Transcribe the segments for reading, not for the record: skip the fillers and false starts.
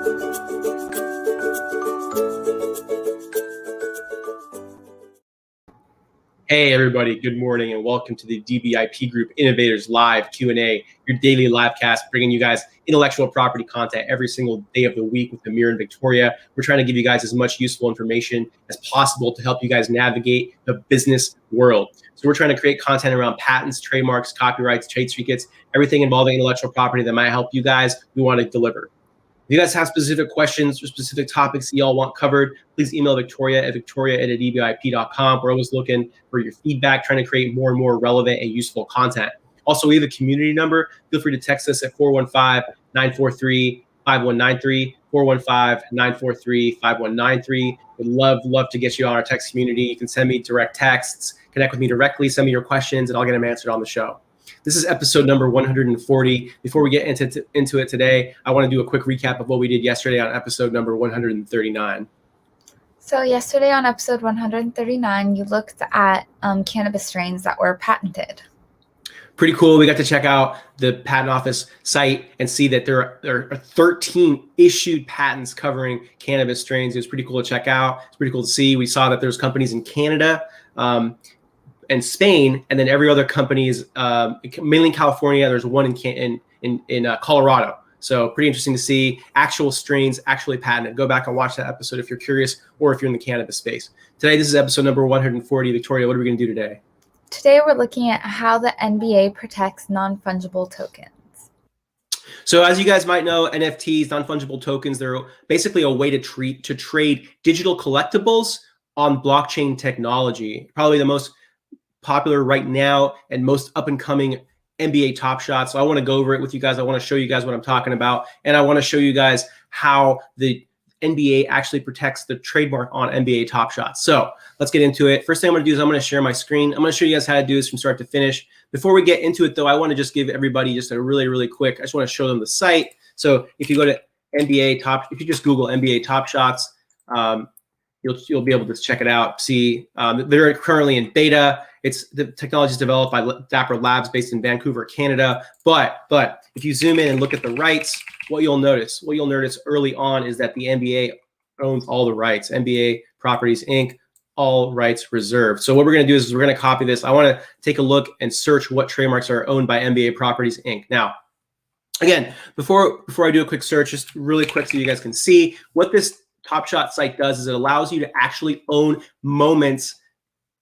Hey everybody, good morning and welcome to the adibiip Group Innovators Live Q&A, your daily live cast, bringing you guys intellectual property content every single day of the week with Amir and Victoria. We're trying to give you guys as much useful information as possible to help you guys navigate the business world. So we're trying to create content around patents, trademarks, copyrights, trade secrets, everything involving intellectual property that might help you guys. We want to deliver. If you guys have specific questions or specific topics that y'all want covered, please email Victoria at adibiip.com. We're always looking for your feedback, trying to create more and more relevant and useful content. Also, we have a community number. Feel free to text us at 415-943-5193, 415-943-5193. We'd love to get you on our text community. You can send me direct texts, connect with me directly, send me your questions, and I'll get them answered on the show. This is episode number 140. Before we get into it today, I want to do a quick recap of what we did yesterday on episode number 139. So yesterday on episode 139, you looked at cannabis strains that were patented. Pretty cool. We got to check out the patent office site and see that there are 13 issued patents covering cannabis strains. It was pretty cool to check out. It's pretty cool to see. We saw that there's companies in Canada, and Spain, and then every other company is mainly in California. There's one in Colorado. So pretty interesting to see actual strains actually patented. Go back and watch that episode if you're curious or if you're in the cannabis space. Today, this is episode number 140. Victoria, what are we going to do today? Today, we're looking at how the NBA protects non-fungible tokens. So as you guys might know, NFTs, non-fungible tokens, they're basically a way to trade digital collectibles on blockchain technology. Probably the most popular right now and most up and coming NBA Top Shot. So I want to go over it with you guys. I want to show you guys what I'm talking about. And I want to show you guys how the NBA actually protects the trademark on NBA Top Shots. So let's get into it. First thing I'm going to do is I'm going to share my screen. I'm going to show you guys how to do this from start to finish. Before we get into it though, I want to just give everybody just a really quick, I just want to show them the site. So if you go to if you just Google NBA Top Shots, you'll be able to check it out. See, they're currently in beta. The technology is developed by Dapper Labs based in Vancouver, Canada. But if you zoom in and look at the rights, what you'll notice early on is that the NBA owns all the rights. NBA Properties Inc., all rights reserved. So what we're going to do is we're going to copy this. I want to take a look and search what trademarks are owned by NBA Properties Inc. Now, again, before I do a quick search, just really quick so you guys can see what this Top Shot site does is it allows you to actually own moments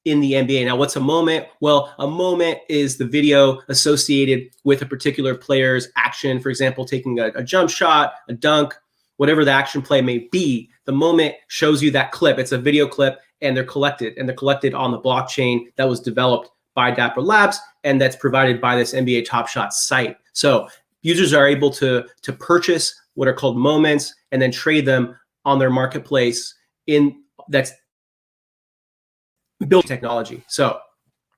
in the NBA. Now, what's a moment? Well, a moment is the video associated with a particular player's action. For example, taking a jump shot, a dunk, whatever the action play may be. The moment shows you that clip. It's a video clip, and they're collected on the blockchain that was developed by Dapper Labs, and that's provided by this NBA Top Shot site. So users are able to purchase what are called moments and then trade them on their marketplace that's built technology. So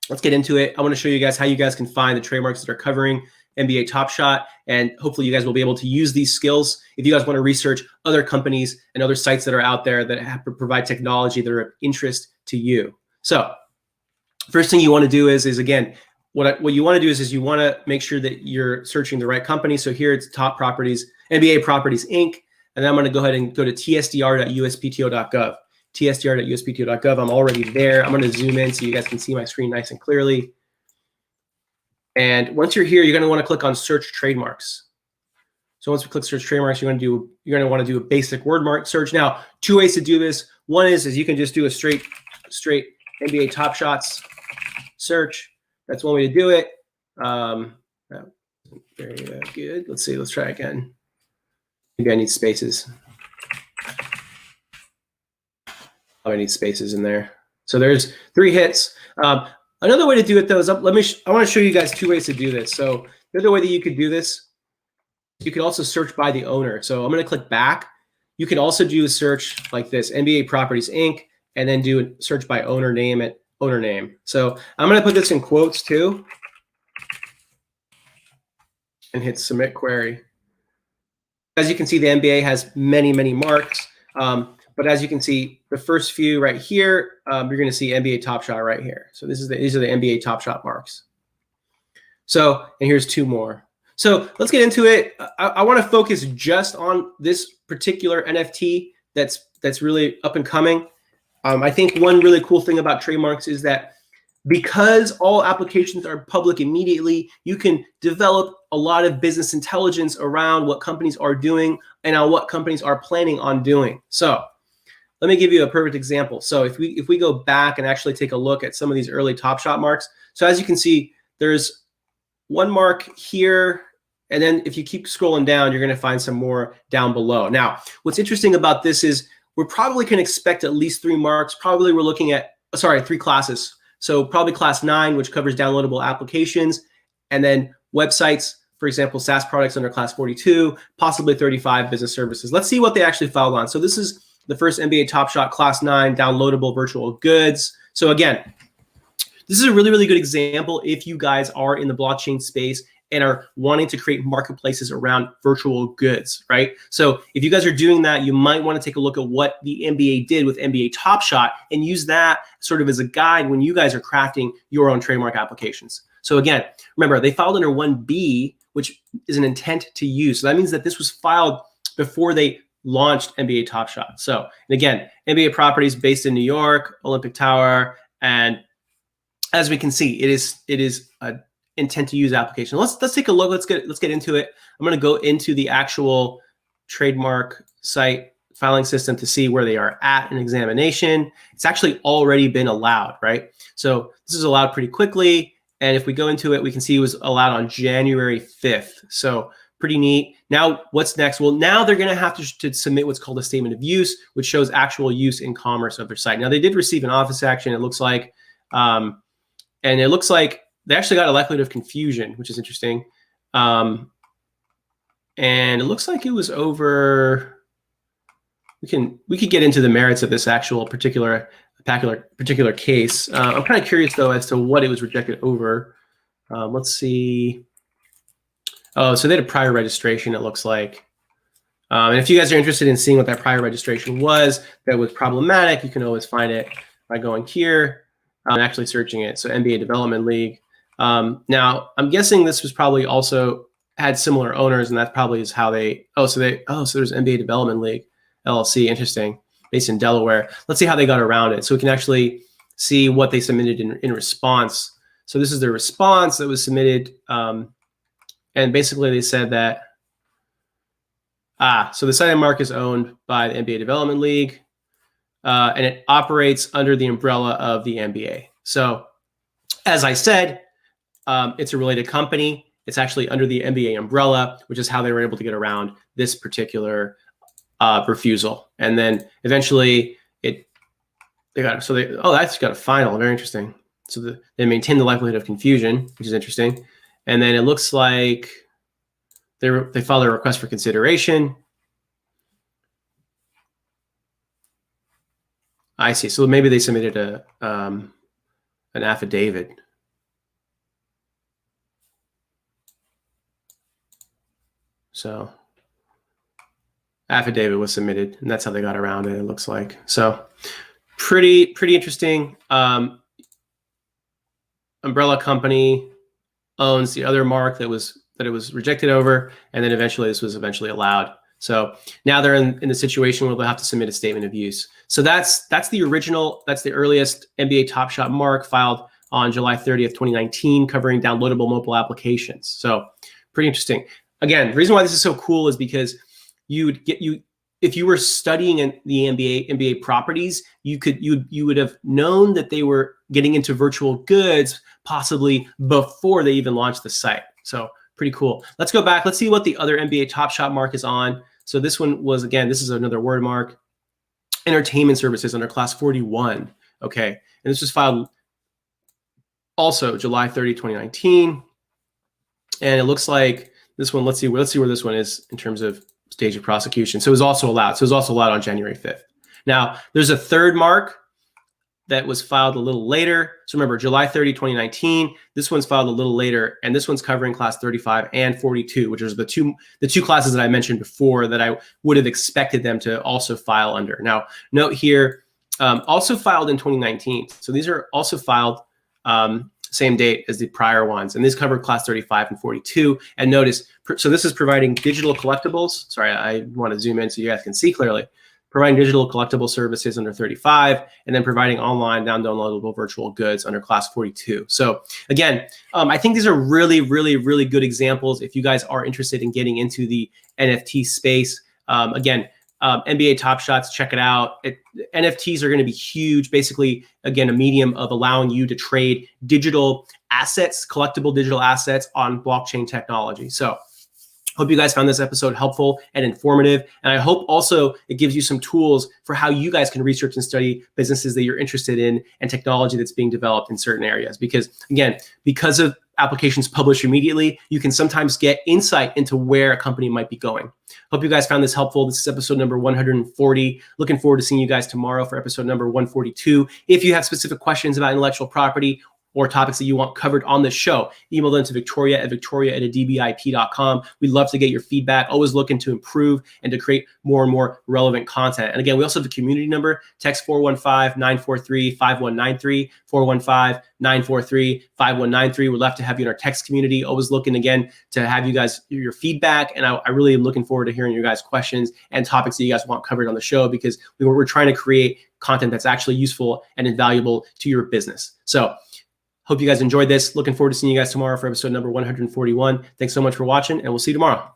let's get into it. I want to show you guys how you guys can find the trademarks that are covering NBA Top Shot, and hopefully you guys will be able to use these skills if you guys want to research other companies and other sites that are out there that provide technology that are of interest to you. So first thing you want to do is again, what you want to do is you want to make sure that you're searching the right company. So here it's Top Properties, NBA Properties Inc., and then I'm going to go ahead and go to tsdr.uspto.gov. tsdr.uspto.gov. I'm already there. I'm going to zoom in so you guys can see my screen nice and clearly. And once you're here, you're going to want to click on Search Trademarks. So once we click Search Trademarks, you're going to want to do a basic word mark search. Now, two ways to do this. One is you can just do a straight NBA Top Shots search. That's one way to do it. Very good. Let's see. Let's try again. Maybe I need spaces. I need spaces in there. So there's 3 hits. Another way to do it though is I want to show you guys 2 ways to do this. So the other way that you could do this, you could also search by the owner. So I'm going to click back. You can also do a search like this, NBA Properties Inc., and then do a search by owner name at owner name. So I'm going to put this in quotes too and hit submit query. As you can see, the NBA has many marks. But as you can see, the first few right here, you're going to see NBA Top Shot right here. So these are the NBA Top Shot marks. So, and here's 2 more. So let's get into it. I want to focus just on this particular NFT that's really up and coming. I think one really cool thing about trademarks is that because all applications are public immediately, you can develop a lot of business intelligence around what companies are doing and on what companies are planning on doing. So let me give you a perfect example. So if we go back and actually take a look at some of these early Top Shot marks. So as you can see, there's one mark here, and then if you keep scrolling down, you're going to find some more down below. Now, what's interesting about this is we're probably can expect at least 3 marks. Probably we're looking at, 3 classes. So probably class 9, which covers downloadable applications, and then websites, for example, SaaS products under class 42, possibly 35 business services. Let's see what they actually filed on. So this is the first NBA Top Shot class 9 downloadable virtual goods. So again, this is a really, really good example if you guys are in the blockchain space and are wanting to create marketplaces around virtual goods, right? So if you guys are doing that, you might want to take a look at what the NBA did with NBA Top Shot and use that sort of as a guide when you guys are crafting your own trademark applications. So again, remember, they filed under 1B, which is an intent to use. So that means that this was filed before they launched NBA Top Shot. So, and again, NBA properties based in New York, Olympic Tower, and as we can see, it is a intent to use application. Let's take a look. Let's get into it. I'm going to go into the actual trademark site filing system to see where they are at in examination. It's actually already been allowed, right? So this is allowed pretty quickly. And if we go into it, we can see it was allowed on January 5th. So pretty neat. Now, what's next? Well, now they're going to have to submit what's called a statement of use, which shows actual use in commerce of their site. Now, they did receive an office action, it looks like. And it looks like they actually got a likelihood of confusion, which is interesting. And it looks like it was over. We could get into the merits of this actual particular case. I'm kind of curious though as to what it was rejected over. Let's see. Oh, so they had a prior registration, it looks like. And if you guys are interested in seeing what that prior registration was that was problematic, you can always find it by going here and actually searching it. So NBA Development League. Now, I'm guessing this was probably also had similar owners, and that probably is how they. So there's NBA Development League LLC. Interesting, based in Delaware. Let's see how they got around it, so we can actually see what they submitted in response. So this is the response that was submitted, and basically they said that. So the site and mark is owned by the NBA Development League, and it operates under the umbrella of the NBA. So, as I said, it's a related company. It's actually under the NBA umbrella, which is how they were able to get around this particular refusal. And then eventually that's got a final. Very interesting. So they maintain the likelihood of confusion, which is interesting. And then it looks like they filed a request for consideration. I see. So maybe they submitted an affidavit. So affidavit was submitted, and that's how they got around it, it looks like. So pretty interesting. Umbrella company owns the other mark that it was rejected over, and then eventually this was allowed. So now they're in the situation where they'll have to submit a statement of use. So that's the earliest NBA Top Shot mark filed on July 30th, 2019, covering downloadable mobile applications. So pretty interesting. Again, the reason why this is so cool is because if you were studying in the NBA properties, you would have known that they were getting into virtual goods possibly before they even launched the site. So pretty cool. Let's go back. Let's see what the other NBA Top Shot mark is on. So this one was, again, this is another word mark. Entertainment services under class 41. Okay. And this was filed also July 30, 2019. And it looks like this one, let's see where this one is in terms of stage of prosecution. So it was also allowed. So it was also allowed on January 5th. Now, there's a third mark that was filed a little later. So remember, July 30, 2019, this one's filed a little later, and this one's covering class 35 and 42, which is the two classes that I mentioned before that I would have expected them to also file under. Now, note here, also filed in 2019. So these are also filed same date as the prior ones. And these cover class 35 and 42. And notice, so this is providing digital collectibles. Sorry, I want to zoom in so you guys can see clearly. Providing digital collectible services under 35, and then providing online downloadable virtual goods under class 42. So again, I think these are really, really, really good examples if you guys are interested in getting into the NFT space. Again, NBA Top Shots, check it out. NFTs are going to be huge. Basically, again, a medium of allowing you to trade digital assets, collectible digital assets on blockchain technology. So hope you guys found this episode helpful and informative. And I hope also it gives you some tools for how you guys can research and study businesses that you're interested in and technology that's being developed in certain areas. Because again, because of applications published immediately, you can sometimes get insight into where a company might be going. Hope you guys found this helpful. This is episode number 140. Looking forward to seeing you guys tomorrow for episode number 142. If you have specific questions about intellectual property or topics that you want covered on the show, email them to victoria@adibiip.com. We'd love to get your feedback. Always looking to improve and to create more and more relevant content. And again, we also have the community number. Text 415-943-5193, 415-943-5193. We'd love to have you in our text community. Always looking, again, to have you guys hear your feedback. And I really am looking forward to hearing your guys' questions and topics that you guys want covered on the show, because we're trying to create content that's actually useful and invaluable to your business. So hope you guys enjoyed this. Looking forward to seeing you guys tomorrow for episode number 141. Thanks so much for watching, and we'll see you tomorrow.